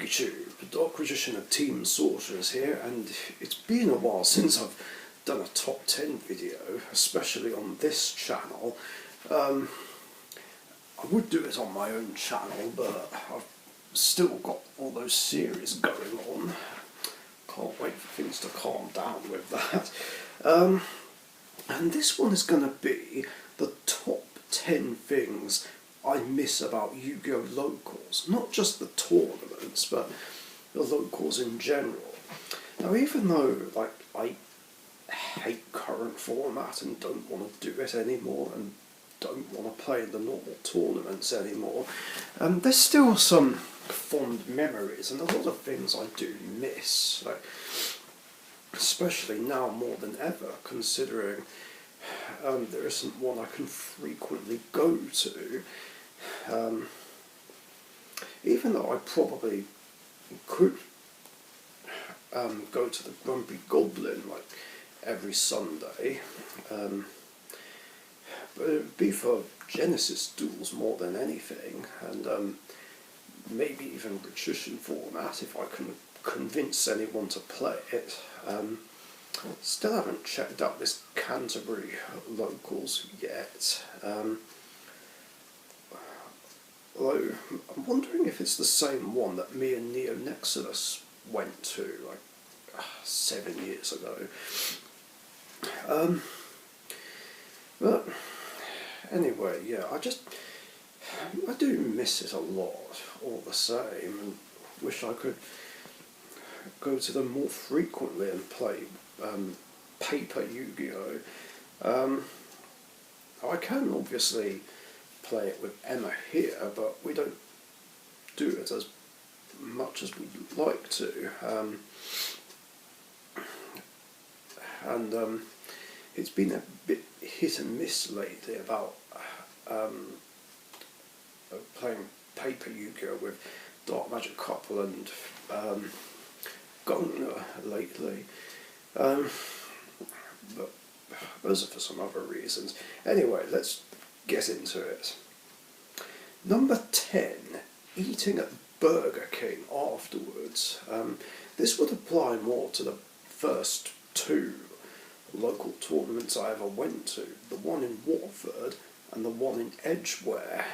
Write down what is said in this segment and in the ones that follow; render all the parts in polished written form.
YouTube, the Dark Magician of Team Sorcerers here, and it's been a while since I've done a top 10 video, especially on this channel. I would do it on my own channel, but I've still got all those series going on. Can't wait for things to calm down with that. And this one is going to be the top 10 things I miss about Yu-Gi-Oh! Locals. Not just the tournaments, but the locals in general. Now, even though I hate current format and don't want to do it anymore and don't want to play in the normal tournaments anymore, there's still some fond memories and a lot of things I do miss, especially now more than ever, considering there isn't one I can frequently go to. Even though I probably could go to the Grumpy Goblin every Sunday, but it would be for Genesis duels more than anything, and maybe even Magician format if I can convince anyone to play it. Still haven't checked out this Canterbury locals yet. Although I'm wondering if it's the same one that me and Neo Nexus went to 7 years ago. But anyway, yeah, I do miss it a lot all the same, and wish I could go to them more frequently and play paper Yu-Gi-Oh! I can obviously play it with Emma here, but we don't do it as much as we'd like to. And it's been a bit hit and miss lately about playing paper Yu-Gi-Oh! With Dark Magic Couple and Gungnir lately. But those are for some other reasons. Anyway, let's get into it. Number 10, eating at Burger King afterwards. This would apply more to the first two local tournaments I ever went to, the one in Watford and the one in Edgware,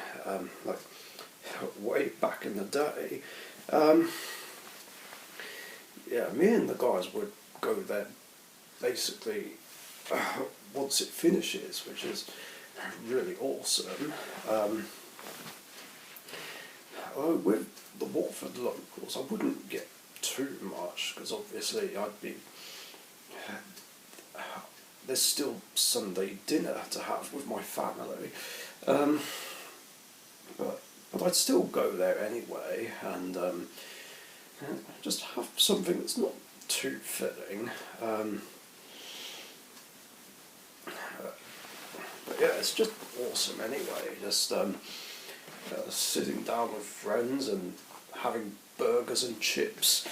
way back in the day. Yeah, me and the guys would go there basically once it finishes, which is really awesome. With the Watford locals, I wouldn't get too much because obviously there's still Sunday dinner to have with my family, but I'd still go there anyway and just have something that's not too filling. But yeah, it's just awesome anyway, just sitting down with friends and having burgers and chips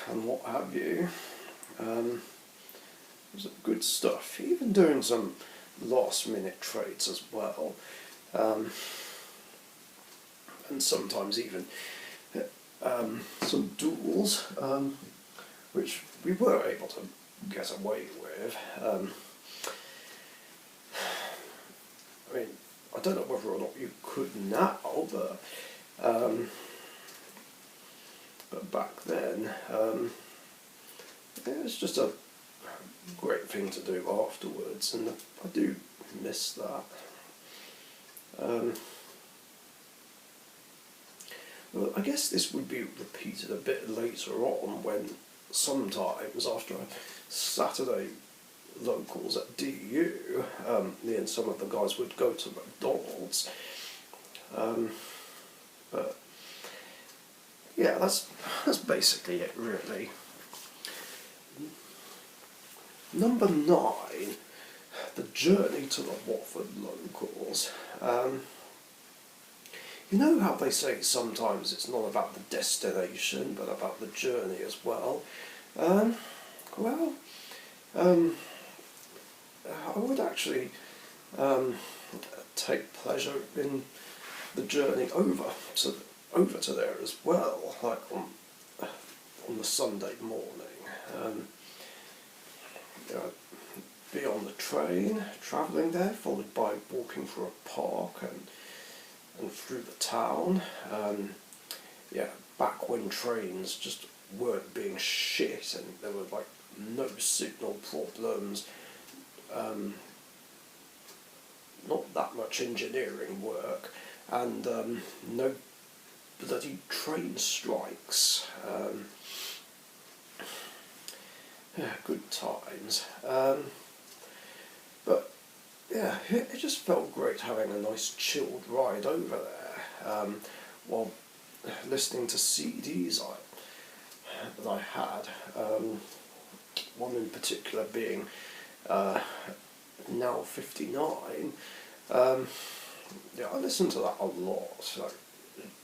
and what have you. It was good stuff, even doing some last minute trades as well, and sometimes even some duels, which we were able to get away with. I mean, I don't know whether or not you could now, but back then, it was just a great thing to do afterwards, and I do miss that. Well, I guess this would be repeated a bit later on when sometimes after a Saturday locals at DU, me and some of the guys would go to McDonald's. But yeah, that's basically it really. Number 9, the journey to the Watford locals. You know how they say sometimes it's not about the destination but about the journey as well? I would actually take pleasure in the journey over to there as well, on on the Sunday morning. You know, be on the train, travelling there, followed by walking through a park and through the town. Yeah, back when trains just weren't being shit and there were like no signal problems, not that much engineering work, and no bloody train strikes. Yeah, good times. But yeah, it just felt great having a nice chilled ride over there, while listening to CDs that I had. One in particular being Now 59. Yeah, I listened to that a lot, like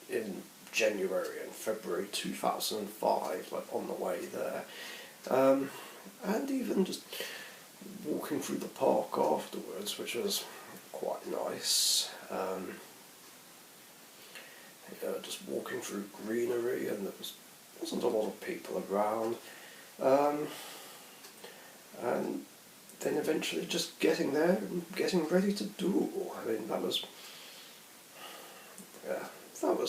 in January and February 2005, like on the way there. And even just walking through the park afterwards, which was quite nice. Yeah, just walking through greenery, and there wasn't a lot of people around. And then eventually just getting there and getting ready to duel. I mean, that was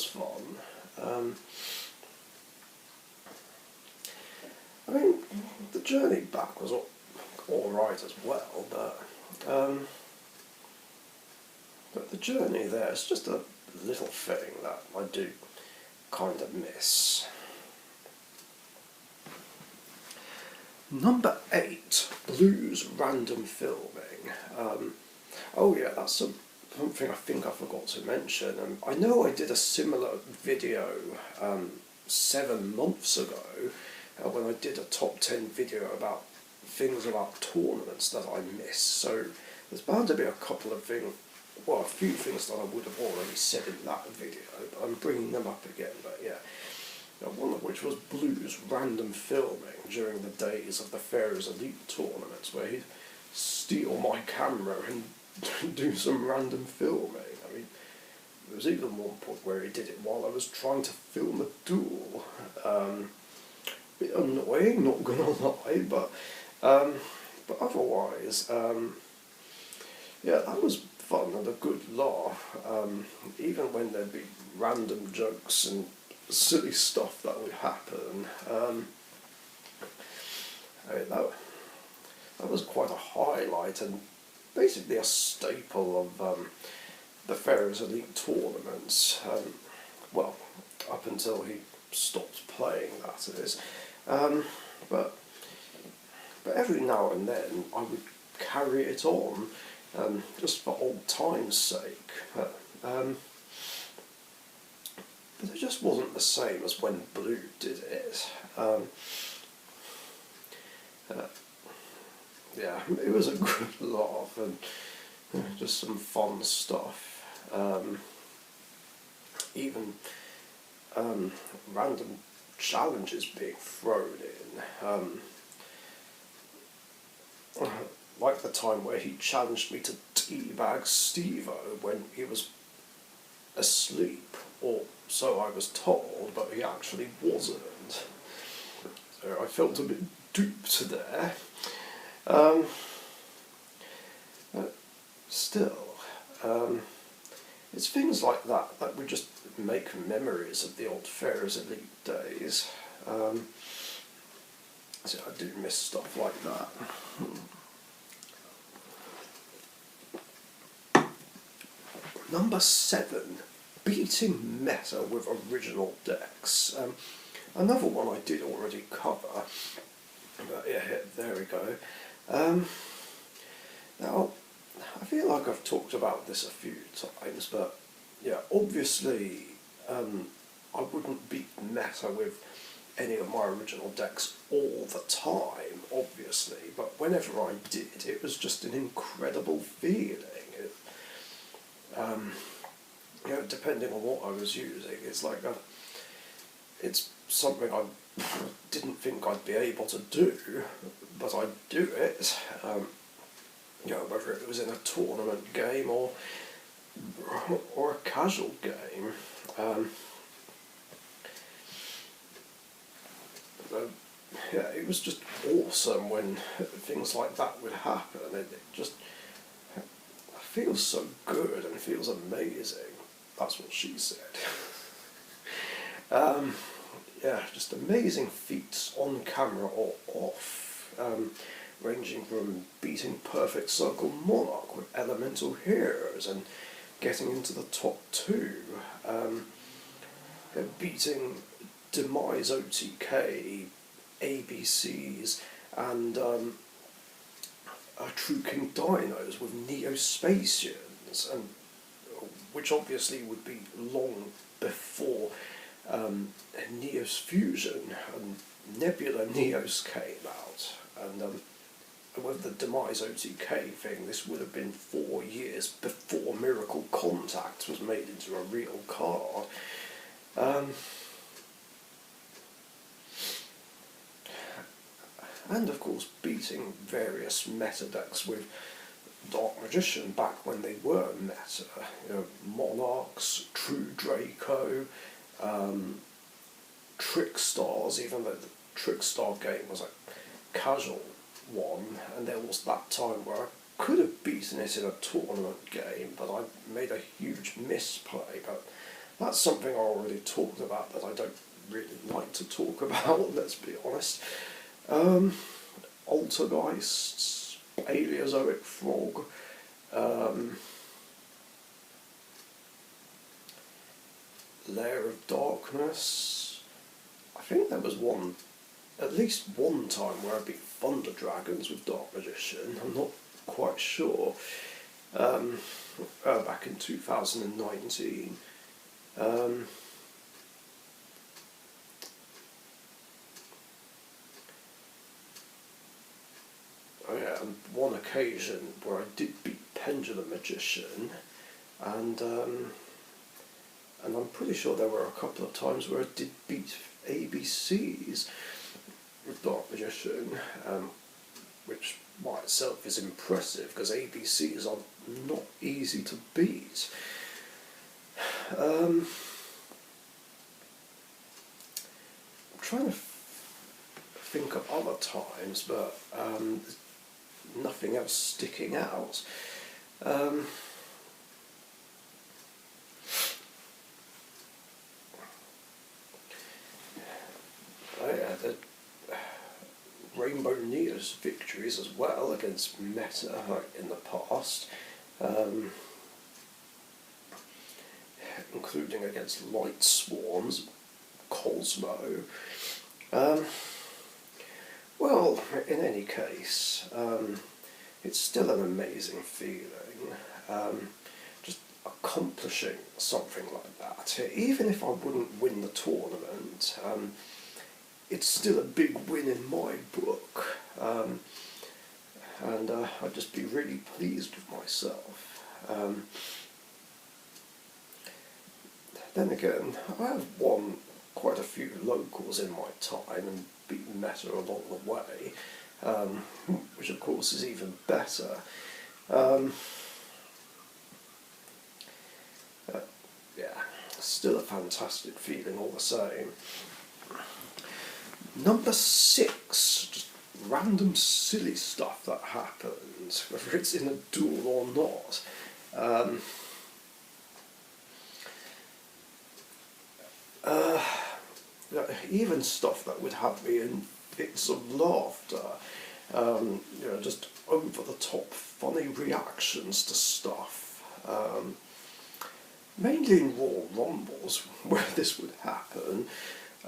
fun. I mean, the journey back was all right as well, but the journey there is just a little thing that I do kind of miss. Number 8, blues random filming. Oh yeah, that's something I think I forgot to mention. I know I did a similar video 7 months ago when I did a top 10 video about things about tournaments that I miss. So there's bound to be a couple of things, well, a few things that I would have already said in that video, but I'm bringing them up again. But yeah, one of which was Blue's random filming during the days of the Pharaoh's Elite tournaments, where he'd steal my camera and do some random filming. I mean, there was even one point where he did it while I was trying to film a duel. Bit annoying, not gonna lie, but otherwise, yeah, that was fun and a good laugh. Even when there'd be random jokes and silly stuff that would happen. I mean, that was quite a highlight and basically a staple of the Pharaoh's Elite tournaments. Well, up until he stopped playing, that is. But every now and then I would carry it on, just for old time's sake. But it just wasn't the same as when Blue did it. Yeah, it was a good laugh and just some fun stuff. Even random challenges being thrown in. Like the time where he challenged me to teabag Steve-O when he was asleep, or so I was told, but he actually wasn't. So I felt a bit duped there. But still, it's things like that that we just make memories of the old Pharaoh's Elite days. So I do miss stuff like that. Number 7, beating meta with original decks. Another one I did already cover, but yeah, there we go. Now, I feel like I've talked about this a few times, but yeah, obviously I wouldn't beat meta with any of my original decks all the time, obviously, but whenever I did, it was just an incredible feeling. You know, depending on what I was using, it's like it's something I didn't think I'd be able to do, but I do it. You know, whether it was in a tournament game or a casual game. yeah, it was just awesome when things like that would happen. It just feels so good and feels amazing. That's what she said. Yeah, just amazing feats on camera or off, ranging from beating Perfect Circle Monarch with Elemental Heroes and getting into the top two, beating Demise OTK, ABCs, and True King Dinos with Neospatians, and which obviously would be long before Neos Fusion and Nebula Neos came out, and with the Demise OTK thing, this would have been 4 years before Miracle Contact was made into a real card. And of course beating various meta decks with Dark Magician back when they were meta. You know, Monarchs, True Draco, Trickstars, even though the Trickstar game was a casual one, and there was that time where I could have beaten it in a tournament game, but I made a huge misplay. But that's something I already talked about that I don't really like to talk about, let's be honest. Altergeists, Paleozoic Frog, Lair of Darkness. I think there was at least one time where I beat Thunder Dragons with Dark Magician. I'm not quite sure. Back in 2019. Oh yeah, and one occasion where I did beat Pendulum Magician, and I'm pretty sure there were a couple of times where I did beat ABCs with Dark Magician, which by itself is impressive because ABCs are not easy to beat. I'm trying to think of other times, but nothing else sticking out. Oh yeah, the Rainbow Neos victories as well against meta in the past, including against Light Swarms, Cosmo. Well, in any case, it's still an amazing feeling, just accomplishing something like that. Even if I wouldn't win the tournament, it's still a big win in my book, and I'd just be really pleased with myself. Then again, I have won quite a few locals in my time and beaten meta along the way, which of course is even better. Yeah, still a fantastic feeling all the same. Number 6, just random silly stuff that happens, whether it's in a duel or not. Even stuff that would have me in fits of laughter, just over the top funny reactions to stuff. Mainly in Royal Rumbles where this would happen,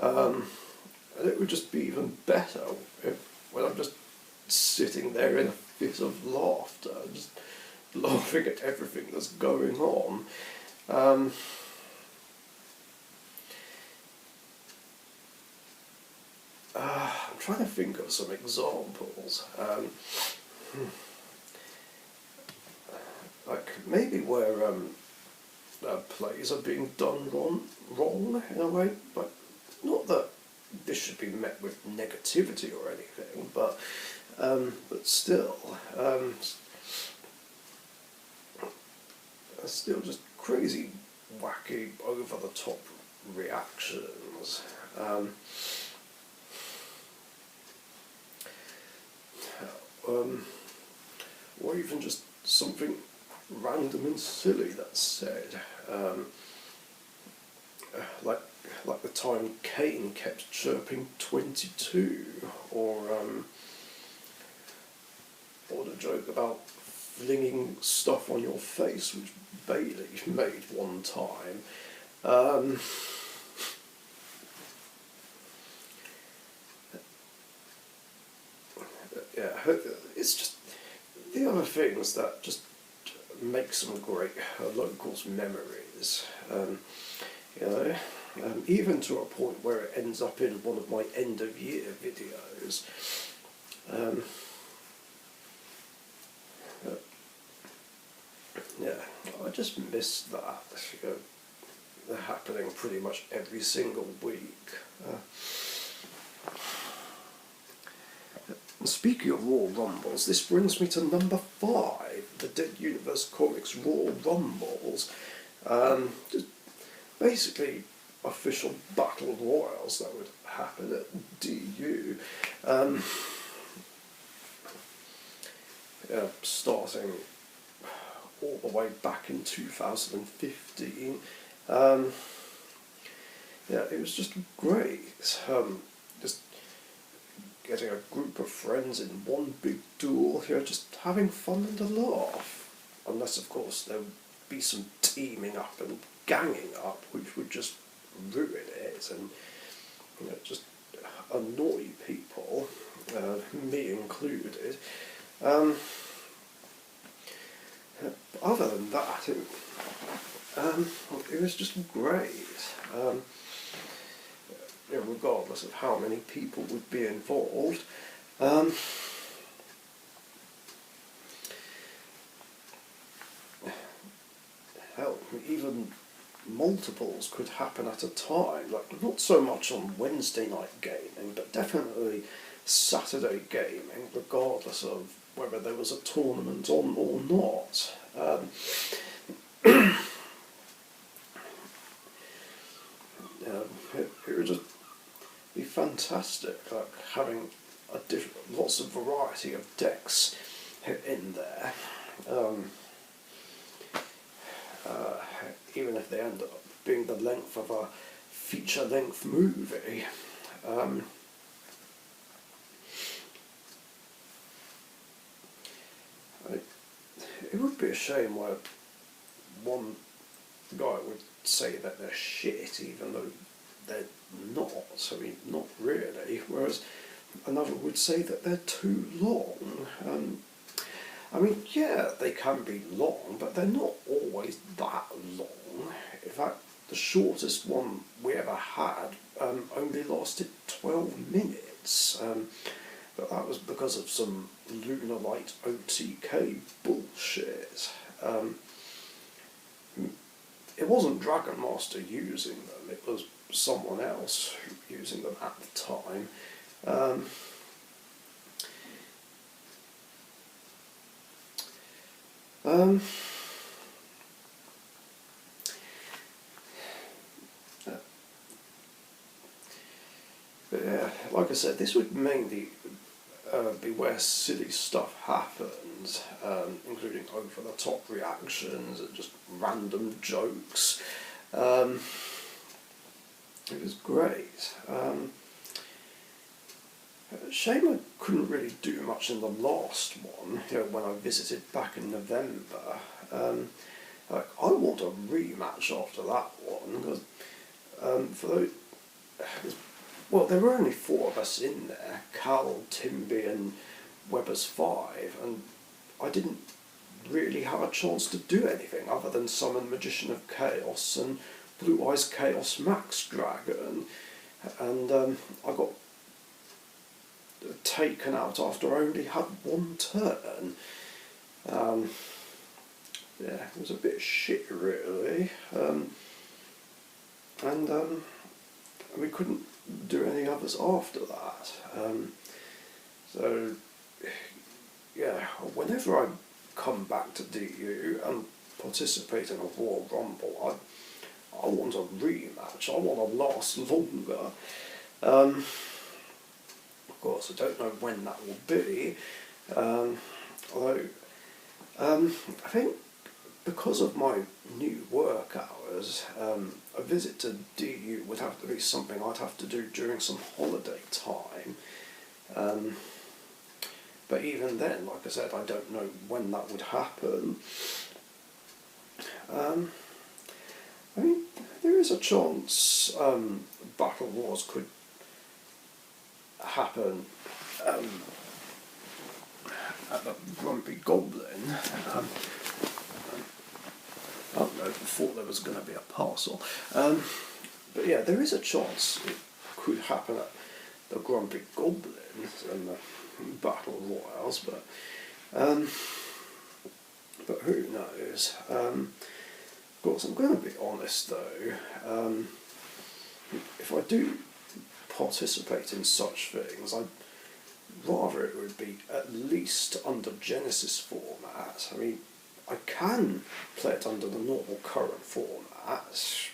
and it would just be even better when I'm just sitting there in a fit of laughter, just laughing at everything that's going on. I'm trying to think of some examples. Like maybe where plays are being done wrong in a way, but not that this should be met with negativity or anything, but still, still just crazy, wacky, over the top reactions. or even just something random and silly that's said. Like the time Kane kept chirping 22, or the joke about flinging stuff on your face, which Bailey made one time. Yeah, it's just the other things that just make some great locals memories. You know, even to a point where it ends up in one of my end of year videos. Yeah, I just miss that. You know, they're happening pretty much every single week. Speaking of Raw Rumbles, this brings me to number 5, the Dead Universe Comics Raw Rumbles. Just basically official battle royals that would happen at DU. Starting all the way back in 2015. It was just great. Just getting a group of friends in one big duel, just having fun and a laugh. Unless, of course, there would be some teaming up and ganging up, which would just ruin it and just annoy people, me included. Other than that, it was just great. Regardless of how many people would be involved. Hell, even multiples could happen at a time, like not so much on Wednesday night gaming, but definitely Saturday gaming, regardless of whether there was a tournament on or not. It would just be fantastic, like having lots of variety of decks in there. Even if they end up being the length of a feature-length movie. It would be a shame where one guy would say that they're shit, even though they're not. I mean, not really. Whereas another would say that they're too long. I mean, yeah, they can be long, but they're not always that long. In fact, the shortest one we ever had only lasted 12 minutes. But that was because of some Lunar Light OTK bullshit. It wasn't Dragon Master using them, it was someone else using them at the time. But yeah, like I said, this would mainly be where silly stuff happens, including over-the-top reactions and just random jokes. It was great. Shame I couldn't really do much in the last one, when I visited back in November. I want a rematch after that one, because there were only 4 of us in there, Cal, Timby and Weber's 5, and I didn't really have a chance to do anything other than summon Magician of Chaos and Blue Eyes Chaos Max Dragon, and I got taken out after I only had 1 turn. It was a bit shit really, and we couldn't do any others after that. So yeah, whenever I come back to DU and participate in a Royal Rumble, I want a rematch. I want to last longer. Of course, I don't know when that will be, Although I think because of my new work hours, a visit to DU would have to be something I'd have to do during some holiday time. But even then, like I said, I don't know when that would happen. I mean, there is a chance Battle Wars could happen at the Grumpy Goblin. I don't know, thought there was going to be a parcel. But yeah, there is a chance it could happen at the Grumpy Goblin and the Battle Royals, but who knows? Of course, I'm going to be honest though. If I do participate in such things, I'd rather it would be at least under Genesis format. I mean, I can play it under the normal current format,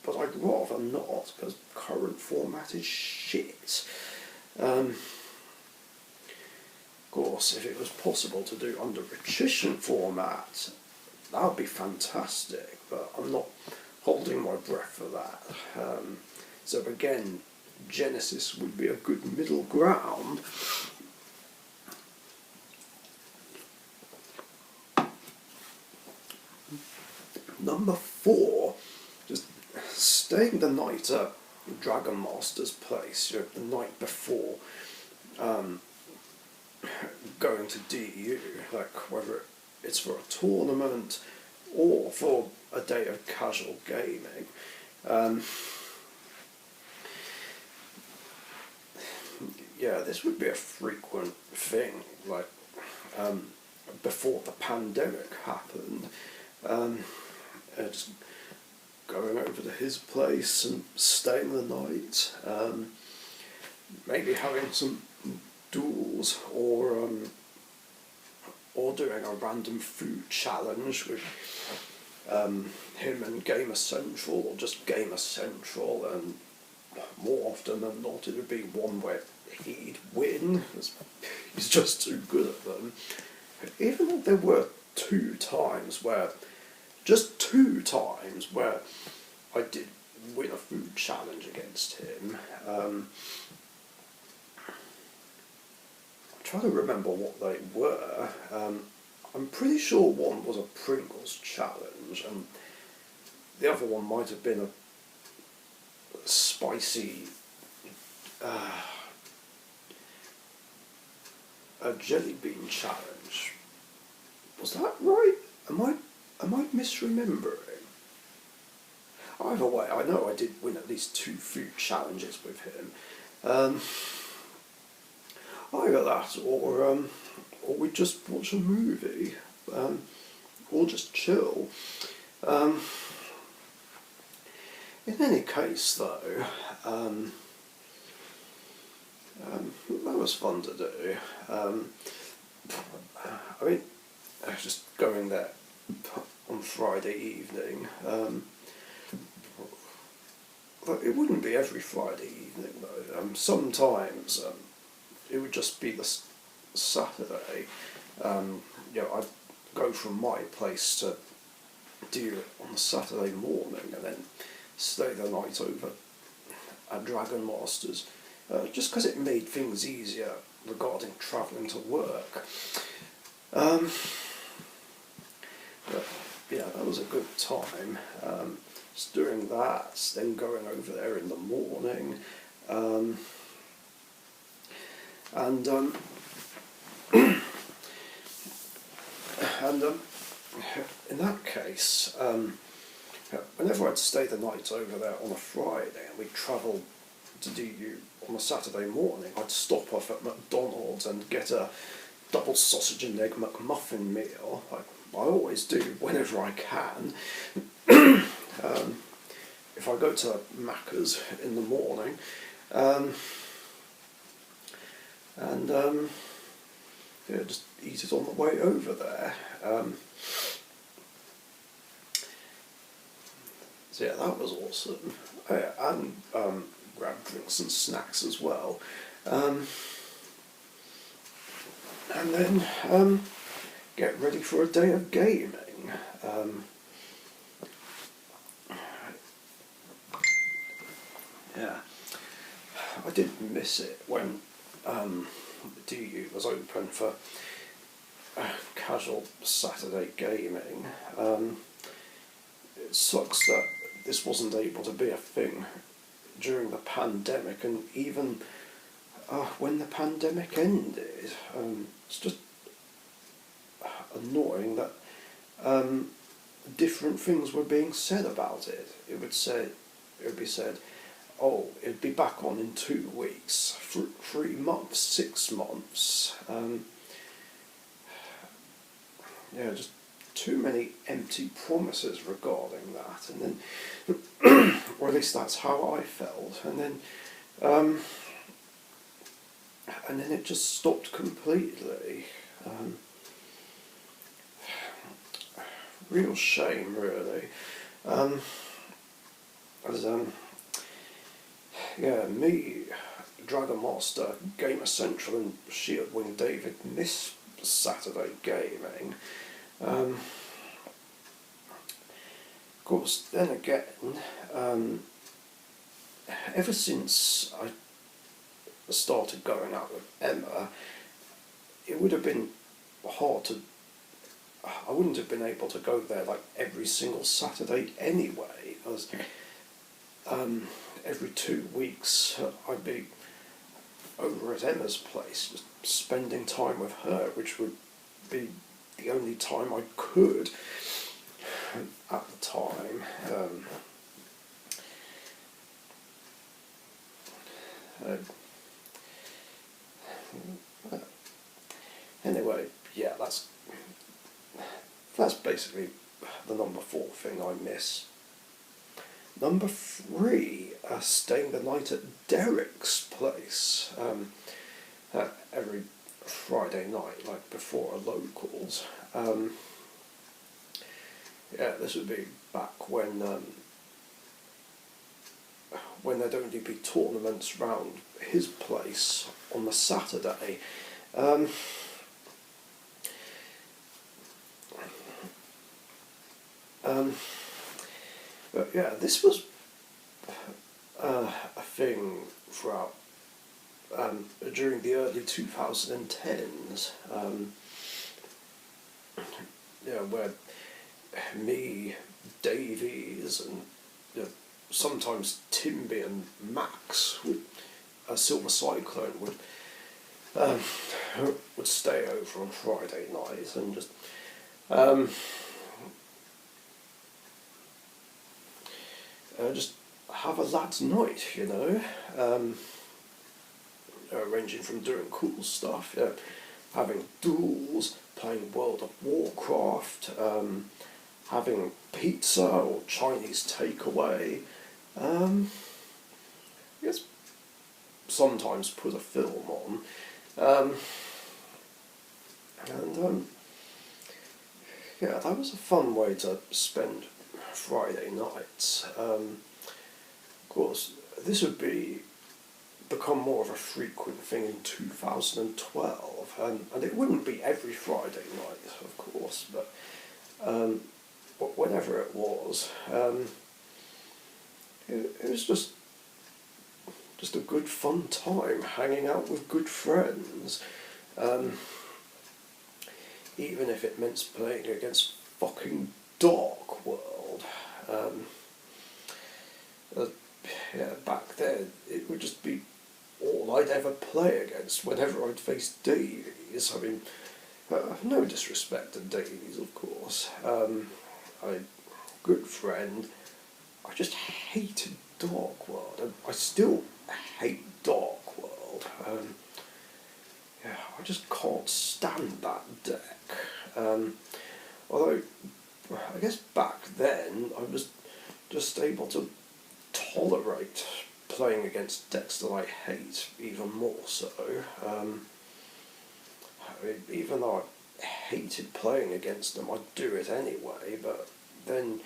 but I'd rather not, because current format is shit. Of course, if it was possible to do under Magician format, that would be fantastic, but I'm not holding my breath for that. So again, Genesis would be a good middle ground. Number 4, just staying the night at Dragon Master's place, the night before going to DU, like whether it's for a tournament or for a day of casual gaming. Yeah, this would be a frequent thing, like before the pandemic happened. Just going over to his place and staying the night, maybe having some duels or doing a random food challenge with him and Gamer Central, or just Gamer Central, and more often than not it would be one where he'd win, because he's just too good at them. Even though there were just two times where I did win a food challenge against him. I'm trying to remember what they were. I'm pretty sure one was a Pringles challenge, and the other one might have been a spicy a jelly bean challenge. Was that right? Am I misremembering? Either way, I know I did win at least 2 food challenges with him. Either that, or we just watch a movie, or just chill. In any case, though, that was fun to do. I mean, just going there on Friday evening. But it wouldn't be every Friday evening though. Sometimes it would just be the Saturday. I'd go from my place to do it on the Saturday morning and then stay the night over at Dragon Masters, just because it made things easier regarding travelling to work. But yeah, that was a good time. Just doing that, then going over there in the morning, and in that case, whenever I'd stay the night over there on a Friday and we'd travel to DU on a Saturday morning, I'd stop off at McDonald's and get a double sausage and egg McMuffin meal, like I always do whenever I can. If I go to Macca's in the morning, just eat it on the way over there. So yeah, that was awesome. Oh, yeah, and grab drinks and snacks as well. and then get ready for a day of gaming. Yeah, I did miss it when DU was open for casual Saturday gaming. It sucks that this wasn't able to be a thing during the pandemic, and even when the pandemic ended. It's just annoying that different things were being said about it. It would be said, oh, it'd be back on in 2 weeks, 3 months, 6 months. Yeah, just too many empty promises regarding that, and then, or at least that's how I felt, and then it just stopped completely. Real shame, really. As yeah, me, Dragon Master, Gamer Central, and Shieldwing David miss Saturday gaming. Of course, then again, ever since I started going out with Emma, it would have been hard to. I wouldn't have been able to go there like every single Saturday anyway, as every 2 weeks I'd be over at Emma's place, just spending time with her, which would be the only time I could at the time. Anyway, yeah, that's basically the number 4 thing I miss. Number 3, staying the night at Derek's place every Friday night, like before locals. Yeah, this would be back when there'd only be tournaments round his place on the Saturday. But yeah, this was a thing throughout during the early 2010s. Where me, Davies, and sometimes Timby and Max, Silver Cyclone, would stay over on Friday night and just just have a lad's night, ranging from doing cool stuff, having duels, playing World of Warcraft, having pizza or Chinese takeaway. I guess sometimes put a film on, and yeah, that was a fun way to spend Friday nights. Of course, this would become more of a frequent thing in 2012, and it wouldn't be every Friday night, of course, but whenever it was, it was just a good fun time hanging out with good friends, even if it meant playing against fucking Dark World. Yeah, back then it would just be all I'd ever play against whenever I'd face Davies. I mean, no disrespect to Davies, of course. Good friend. I just hated Dark World, and I still hate Dark World. Yeah, I just can't stand that deck. Although, I guess back then I was just able to tolerate playing against decks that I hate even more so. Even though I hated playing against them, I'd do it anyway, but then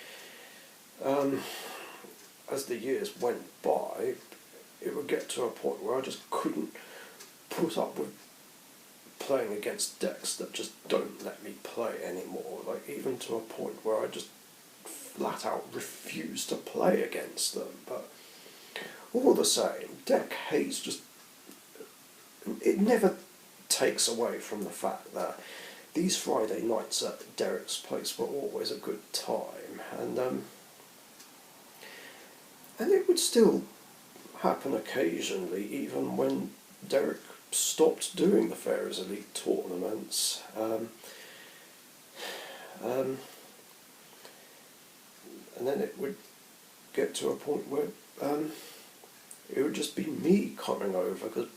as the years went by, it would get to a point where I just couldn't put up with playing against decks that just don't let me play anymore, like even to a point where I just flat out refuse to play against them. But all the same, deck haze just, it never takes away from the fact that these Friday nights at Derek's place were always a good time, and it would still happen occasionally, even when Derek stopped doing the Pharaohs Elite tournaments. And then it would get to a point where it would just be me coming over because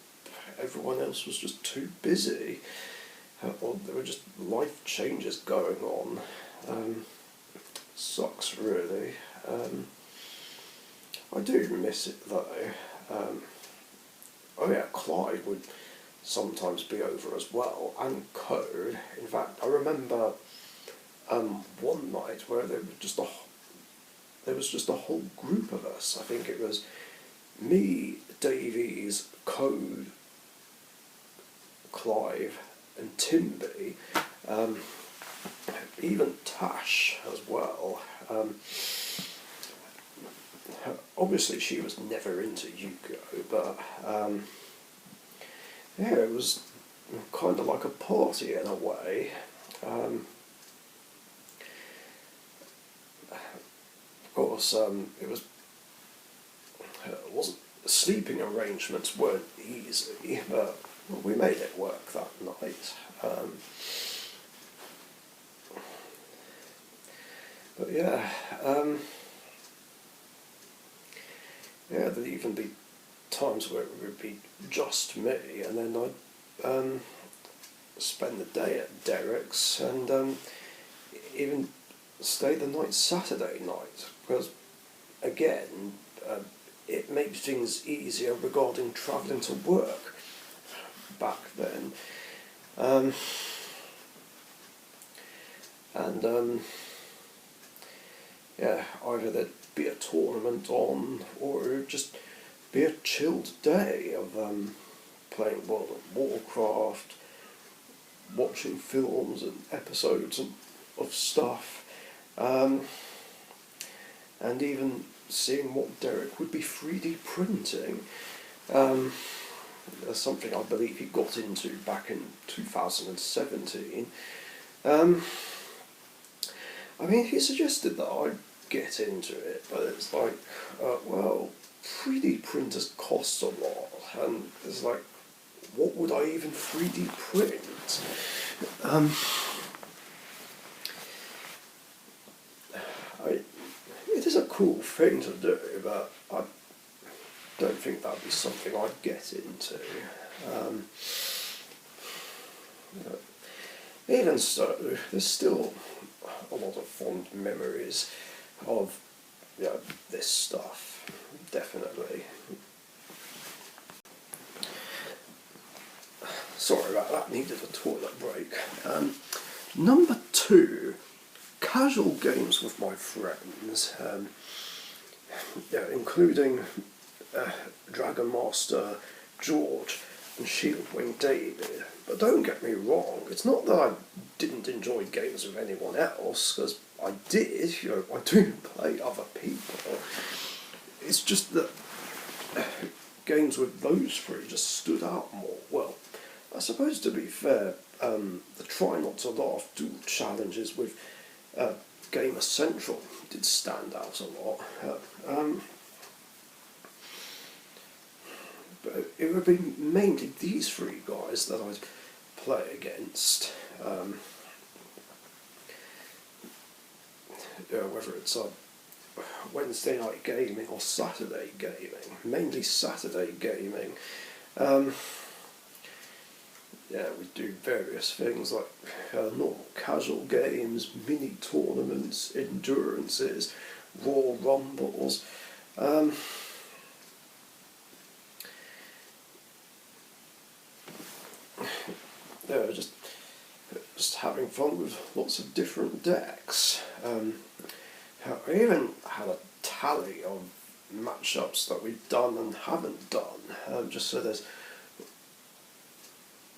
everyone else was just too busy, or there were just life changes going on. Sucks, really. I do miss it though. Oh yeah, Clyde would sometimes be over as well, and Code. In fact, I remember one night where there was just a whole group of us. I think it was me, Davies, Code, Clive, and Timby. Even Tash as well. Obviously she was never into Yu-Gi-Oh, but yeah, it was kind of like a party in a way. Of course, it wasn't, sleeping arrangements weren't easy, but we made it work that night. But yeah, yeah, there'd even be times where it would be just me, and then I'd spend the day at Derek's, and even stay the night Saturday night, because again, it made things easier regarding travelling to work back then. Yeah, either there'd be a tournament on, or it would just be a chilled day of playing World of Warcraft, watching films and episodes of stuff, and even seeing what Derek would be 3D printing. That's something I believe he got into back in 2017. I mean, he suggested that I get into it, but it's like, well, 3D printers cost a lot, and it's like, what would I even 3D print? It is a cool thing to do, but I don't think that'd be something I'd get into. Even so, there's still a lot of fond memories of this stuff, definitely. Sorry about that, needed a toilet break. Number 2, casual games with my friends, including Dragon Master George and Shieldwing David. But don't get me wrong, it's not that I didn't enjoy games with anyone else, because I did, I do play other people. It's just that games with those three just stood out more. Well, I suppose to be fair, the Try Not to Laugh dual challenges with Gamer Central did stand out a lot. But it would be mainly these three guys that I'd play against. Whether it's Wednesday night gaming or Saturday gaming, mainly Saturday gaming. We do various things like normal casual games, mini tournaments, endurances, Royal Rumbles. Just having fun with lots of different decks. I even had a tally of matchups that we've done and haven't done, just so there's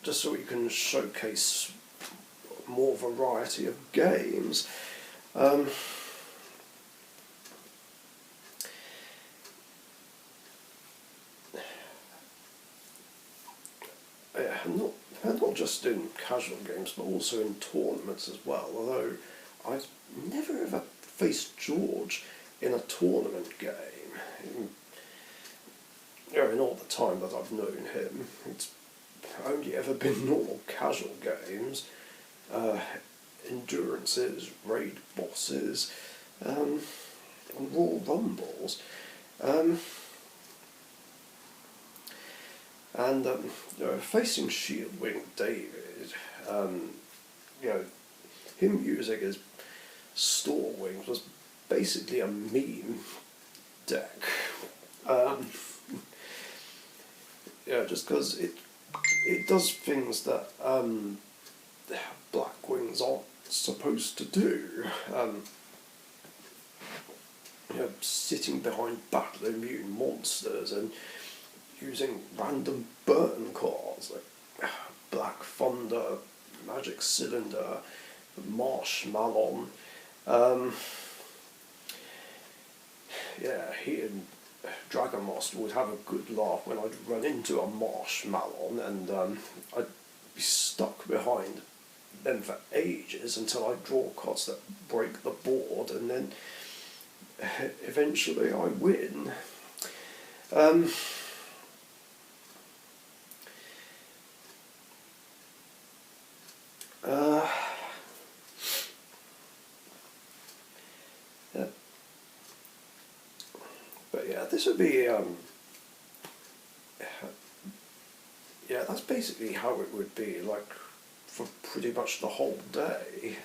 just so we can showcase more variety of games. Yeah, not just in casual games, but also in tournaments as well. Although I've never ever faced George in a tournament game. In all the time that I've known him, it's only ever been normal casual games, endurances, raid bosses, and Royal Rumbles. And facing Shieldwing David, him using his Store Wings was basically a meme deck. Just because it does things that Black Wings aren't supposed to do. Sitting behind battle immune monsters and using random burn cards like Black Thunder, Magic Cylinder, Marshmallow. He and Dragon Master would have a good laugh when I'd run into a Marshmallow and I'd be stuck behind them for ages until I draw cards that break the board, and then eventually I win. But yeah, this would be that's basically how it would be like for pretty much the whole day,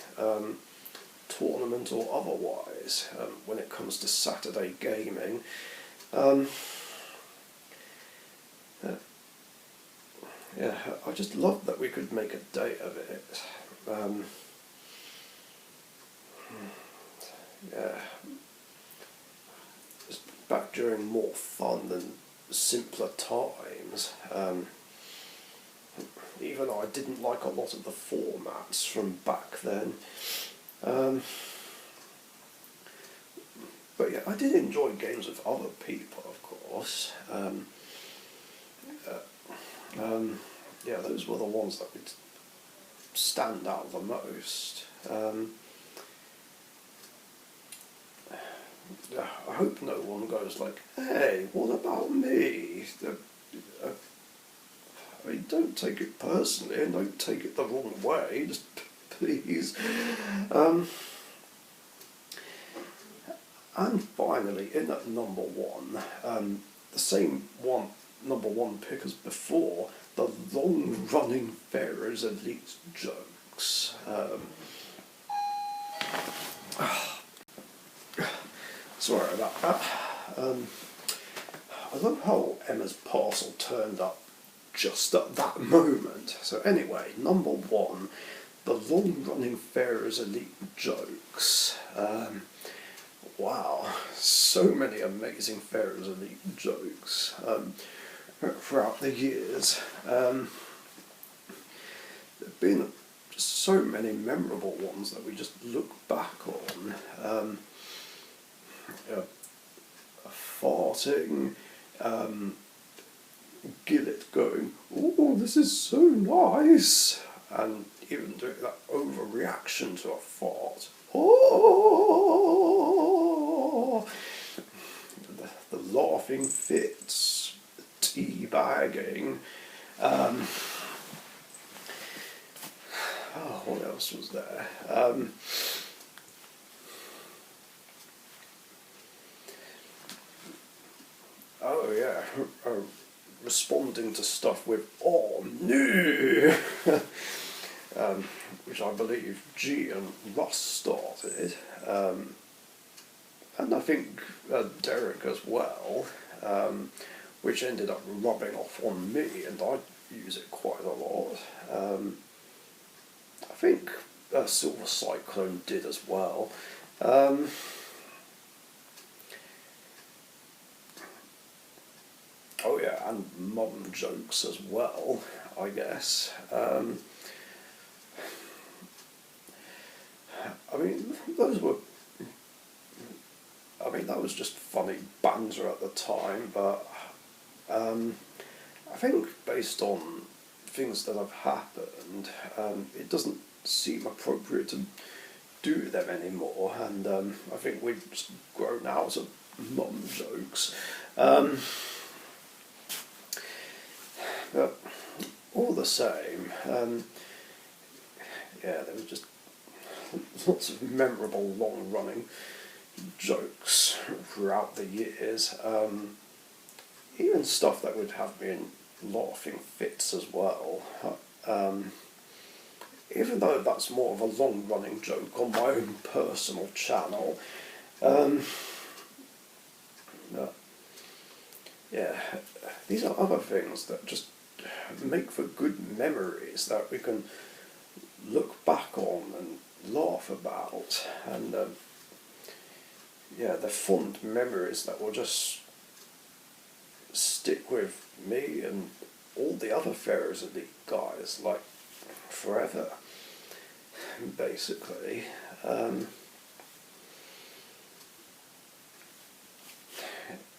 tournament or otherwise, when it comes to Saturday gaming. I just love that we could make a day of it. Just back during more fun than simpler times. Even though I didn't like a lot of the formats from back then. But yeah, I did enjoy games with other people, of course. Those were the ones that would stand out the most. I hope no one goes like, hey, what about me? I mean, don't take it personally and don't take it the wrong way, just please. And finally, in at number one, the same number one pick as before, the long-running Pharaoh's Elite jokes. Sorry about that. I love how Emma's parcel turned up just at that moment. So anyway, number one, the long-running Pharaoh's Elite jokes. Wow, so many amazing Pharaoh's Elite jokes throughout the years. There have been just so many memorable ones that we just look back on. Farting, Gillett going, "Oh, this is so nice," and even doing that overreaction to a fart. Oh, the laughing fits, the tea bagging. What else was there? Responding to stuff with "oh no," which I believe G and Russ started, and I think Derek as well, which ended up rubbing off on me, and I use it quite a lot. I think Silver Cyclone did as well. And mum jokes as well, I guess. I mean, those were. I mean, that was just funny banter at the time, but I think based on things that have happened, it doesn't seem appropriate to do them anymore, and I think we've just grown out of mum jokes. But all the same, yeah, there was just lots of memorable long-running jokes throughout the years. Even stuff that would have me in laughing fits as well. Even though that's more of a long-running joke on my own personal channel. Yeah, these are other things that just make for good memories that we can look back on and laugh about, and yeah, the fond memories that will just stick with me and all the other Ferris Elite guys, like, forever, basically.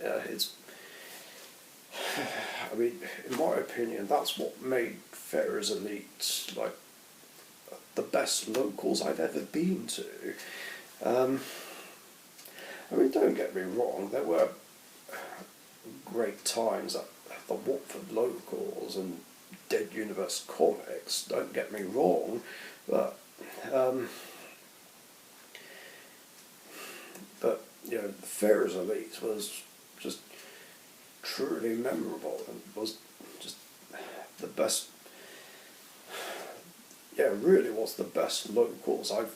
Yeah, I mean, in my opinion, that's what made Ferris Elite, like, the best locals I've ever been to. I mean, don't get me wrong, there were great times at the Watford locals and Dead Universe Comics, don't get me wrong, but you know, the Ferris Elite was just truly memorable and was just the best. Yeah, it really was the best locals I've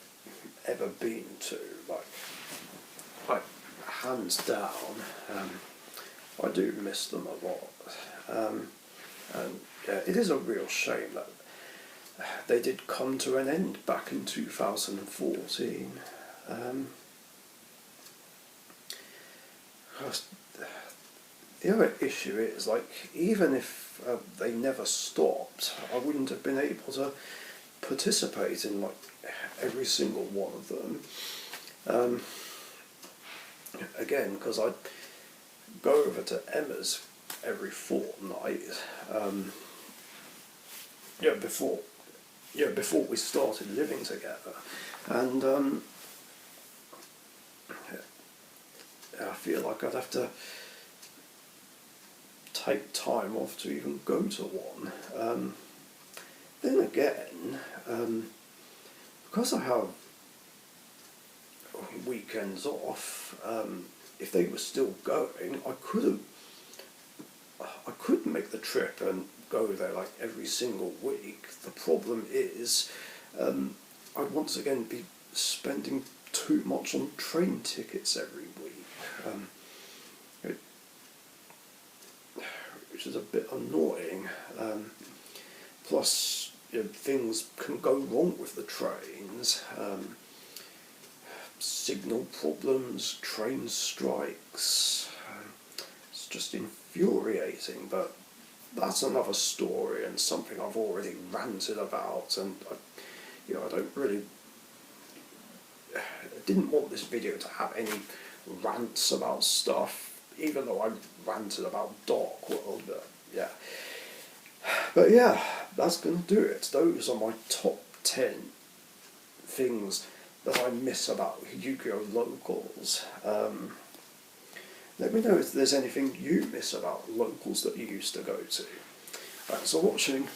ever been to, like hands down. I do miss them a lot, and yeah, it is a real shame that they did come to an end back in 2014. The other issue is, like, even if they never stopped, I wouldn't have been able to participate in, like, every single one of them. Again, because I'd go over to Emma's every fortnight. Before we started living together, and I feel like I'd have to take time off to even go to one. Then again, because I have weekends off, if they were still going, I could make the trip and go there like every single week. The problem is, I'd once again be spending too much on train tickets every week, which is a bit annoying. Plus, you know, things can go wrong with the trains. Signal problems, train strikes. It's just infuriating, but that's another story and something I've already ranted about, and I didn't want this video to have any rants about stuff, even though I ranted about Dark World, but yeah, that's gonna do it. Those are my top 10 things that I miss about Yu-Gi-Oh! Locals. Let me know if there's anything you miss about locals that you used to go to. Thanks for watching.